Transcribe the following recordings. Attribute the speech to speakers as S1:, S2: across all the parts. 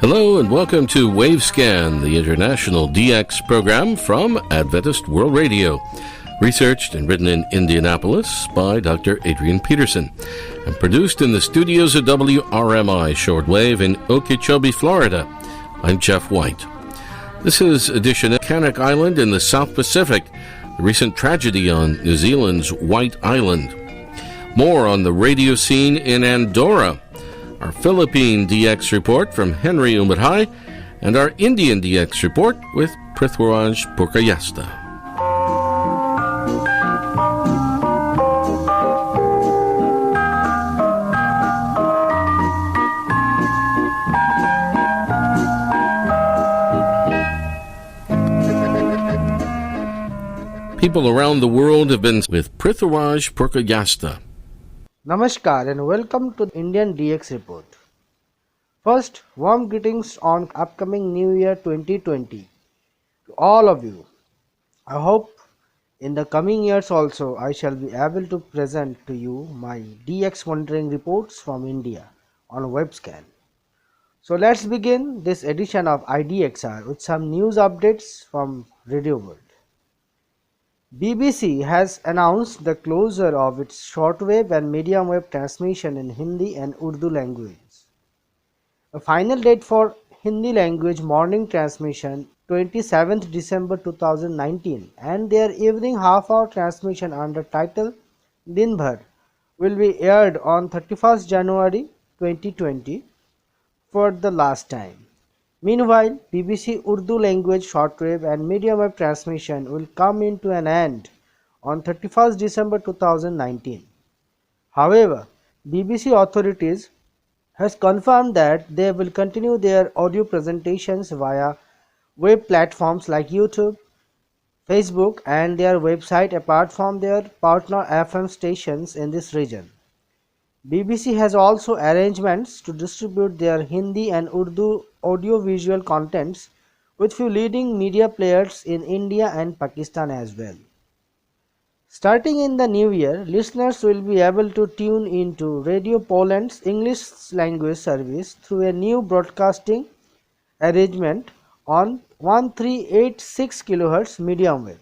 S1: Hello and welcome to Wavescan, the international DX program from Adventist World Radio. Researched and written in Indianapolis by Dr. Adrian Peterson, and produced in the studios of WRMI Shortwave in Okeechobee, Florida. I'm Jeff White. This is edition of Kanak Island in the South Pacific, the recent tragedy on New Zealand's White Island. More on the radio scene in Andorra, our Philippine DX report from Henry Umadhai, and our Indian DX report with Prithviraj Purkayastha. People around the world have been with Prithviraj Purkayastha.
S2: Namaskar and welcome to the Indian DX report. First, warm greetings on upcoming New Year 2020 to all of you. I hope in the coming years also I shall be able to present to you my DX monitoring reports from India on Webscan. So let's begin this edition of IDXR with some news updates from Radio World. BBC has announced the closure of its shortwave and medium wave transmission in Hindi and Urdu languages. A final date for Hindi language morning transmission 27th December 2019 and their evening half-hour transmission under title Din Bhar will be aired on 31st January 2020 for the last time. Meanwhile, BBC Urdu language shortwave and medium wave transmission will come into an end on 31st December 2019. However, BBC authorities has confirmed that they will continue their audio presentations via web platforms like YouTube, Facebook and their website apart from their partner FM stations in this region. BBC has also arrangements to distribute their Hindi and Urdu audio-visual contents with few leading media players in India and Pakistan as well. Starting in the new year, listeners will be able to tune into Radio Poland's English language service through a new broadcasting arrangement on 1386 kHz medium wave.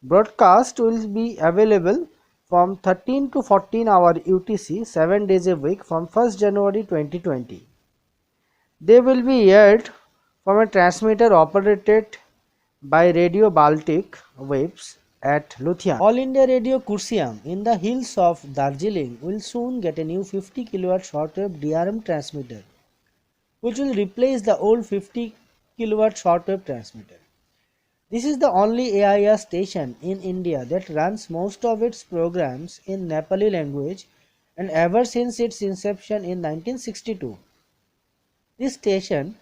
S2: Broadcast will be available from 13 to 14 hour UTC 7 days a week from 1st January 2020. They will be aired from a transmitter operated by Radio Baltic Waves at Luthian. All India Radio Kursiam in the hills of Darjeeling will soon get a new 50 kW shortwave DRM transmitter, which will replace the old 50 kW shortwave transmitter. This is the only AIR station in India that runs most of its programs in Nepali language and ever since its inception in 1962. This station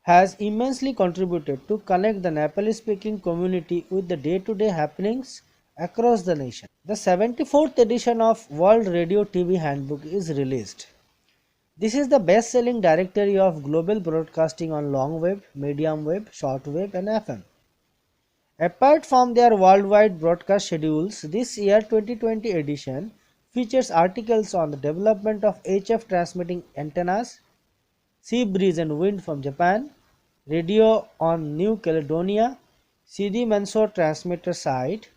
S2: has immensely contributed to connect the Nepali speaking community with the day-to-day happenings across the nation. The 74th edition of World Radio TV Handbook is released. This is the best-selling directory of global broadcasting on long wave, medium wave, short wave and FM. Apart from their worldwide broadcast schedules, this year 2020 edition features articles on the development of HF transmitting antennas, sea breeze and wind from Japan, radio on New Caledonia, CD Mansor transmitter site,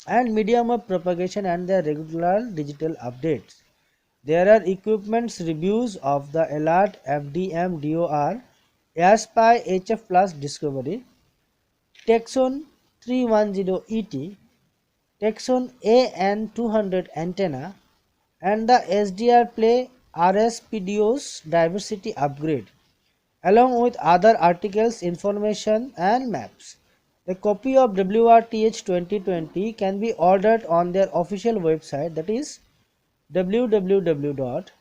S2: and medium wave propagation and their regular digital updates. There are equipments reviews of the Alert FDM DOR, AirSpy HF Plus Discovery, Texon 310ET, Texon AN200 antenna and the SDR Play RSPDO's diversity upgrade, along with other articles, information and maps. A copy of WRTH 2020 can be ordered on their official website, that is www.wrth.com.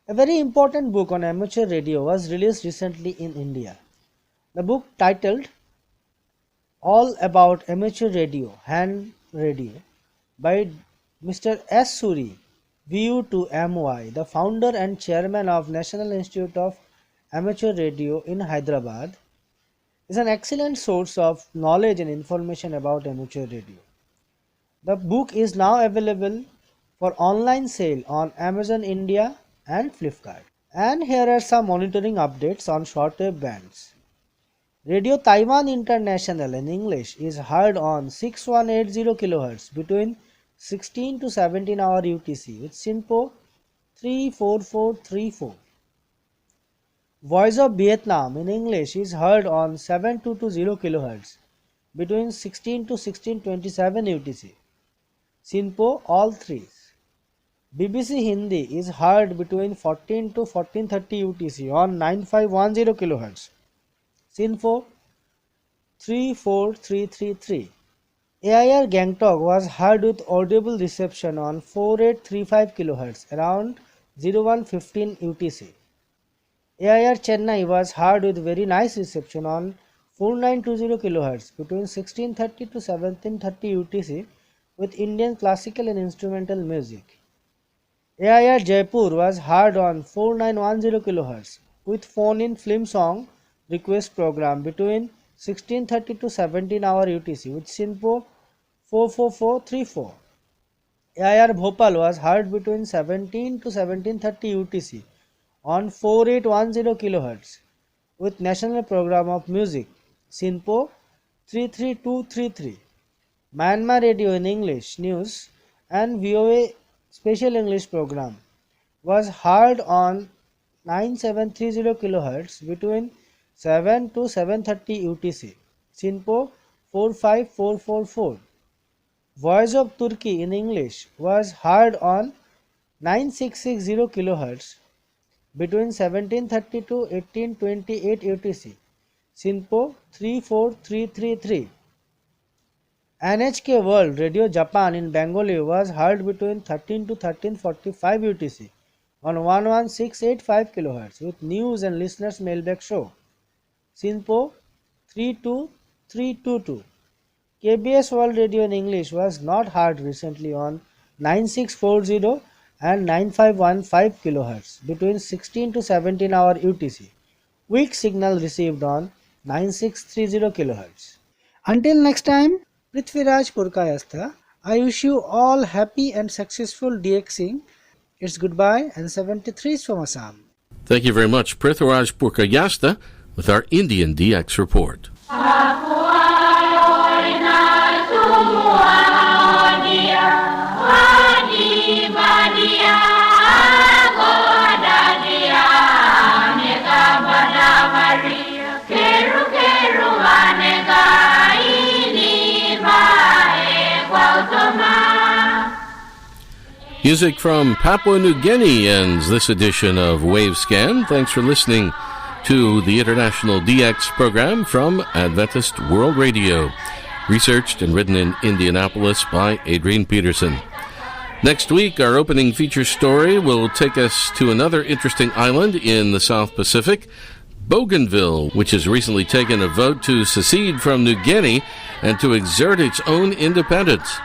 S2: A very important book on amateur radio was released recently in India. The book titled All About Amateur Radio, Hand Radio by Mr. S. Suri, VU2MY, the founder and chairman of National Institute of Amateur Radio in Hyderabad, is an excellent source of knowledge and information about amateur radio. The book is now available for online sale on Amazon India and Flipkart. And here are some monitoring updates on shortwave bands. Radio Taiwan International in English is heard on 6180 kHz between 16 to 17 hour UTC with SINPO 34434. Voice of Vietnam in English is heard on 7220 kHz between 16 to 1627 UTC. SINPO all threes. BBC Hindi is heard between 14 to 1430 UTC on 9510 kHz. SINPO 34333. AIR Gangtok was heard with audible reception on 4835 kHz around 0115 UTC. AIR Chennai was heard with very nice reception on 4920 kHz between 1630 to 1730 UTC with Indian classical and instrumental music. AIR Jaipur was heard on 4910 kHz with phone-in film song request program between 1630 to 17 hour UTC with SINPO 44434. AIR Bhopal was heard between 17 to 1730 UTC on 4810 kHz with National Program of Music SINPO 33233. Myanmar Radio in English News and VOA Special English Program was heard on 9730 kHz between 7 to 730 UTC. SINPO 45444. Voice of Turkey in English was heard on 9660 kHz between 1730 to 1828 UTC. SINPO 34333. NHK World Radio Japan in Bengali was heard between 13 to 1345 UTC on 11685 kHz with news and listeners mailback show. SINPO 32322. KBS World Radio in English was not heard recently on 9640 and 9515 kHz between 16 to 17 hour UTC. Weak signal received on 9630 kHz. Until next time, Prithviraj Purkayastha, I wish you all happy and successful DXing. It's goodbye and 73s from Assam.
S1: Thank you very much, Prithviraj Purkayastha, with our Indian DX report. Music from Papua New Guinea ends this edition of Wavescan. Thanks for listening to the International DX program from Adventist World Radio, researched and written in Indianapolis by Adrian Peterson. Next week, our opening feature story will take us to another interesting island in the South Pacific, Bougainville, which has recently taken a vote to secede from New Guinea and to exert its own independence.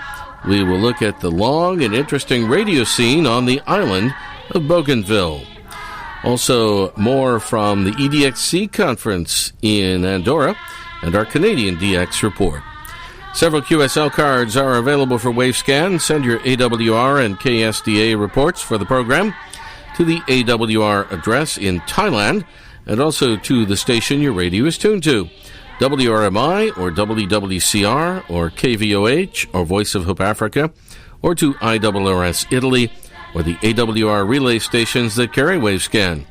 S1: We will look at the long and interesting radio scene on the island of Bougainville. Also, more from the EDXC conference in Andorra and our Canadian DX report. Several QSL cards are available for Wavescan. Send your AWR and KSDA reports for the program to the AWR address in Thailand and also to the station your radio is tuned to. WRMI or WWCR or KVOH or Voice of Hope Africa, or to IRRS Italy or the AWR relay stations that carry Wavescan.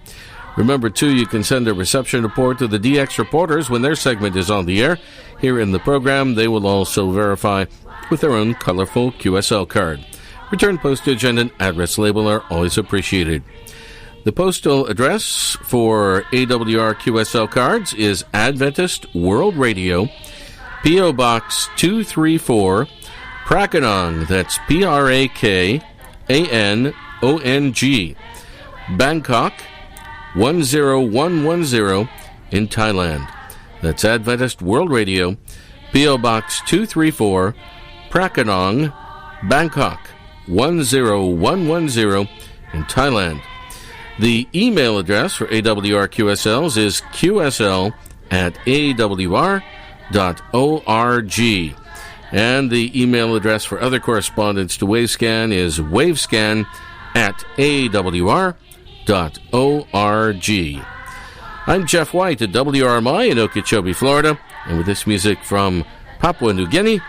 S1: Remember, too, you can send a reception report to the DX reporters when their segment is on the air. Here in the program, they will also verify with their own colorful QSL card. Return postage and an address label are always appreciated. The postal address for AWR QSL cards is Adventist World Radio, P.O. Box 234, Prakanong, that's Prakanong, Bangkok 10110 in Thailand. That's Adventist World Radio, P.O. Box 234, Prakanong, Bangkok 10110 in Thailand. The email address for AWR QSLs is qsl@awr.org. And the email address for other correspondence to Wavescan is wavescan@awr.org. I'm Jeff White at WRMI in Okeechobee, Florida, and with this music from Papua New Guinea,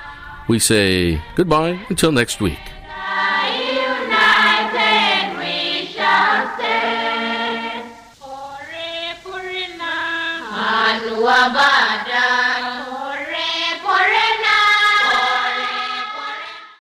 S1: we say goodbye until next week.
S3: United we shall stand. Anwabada.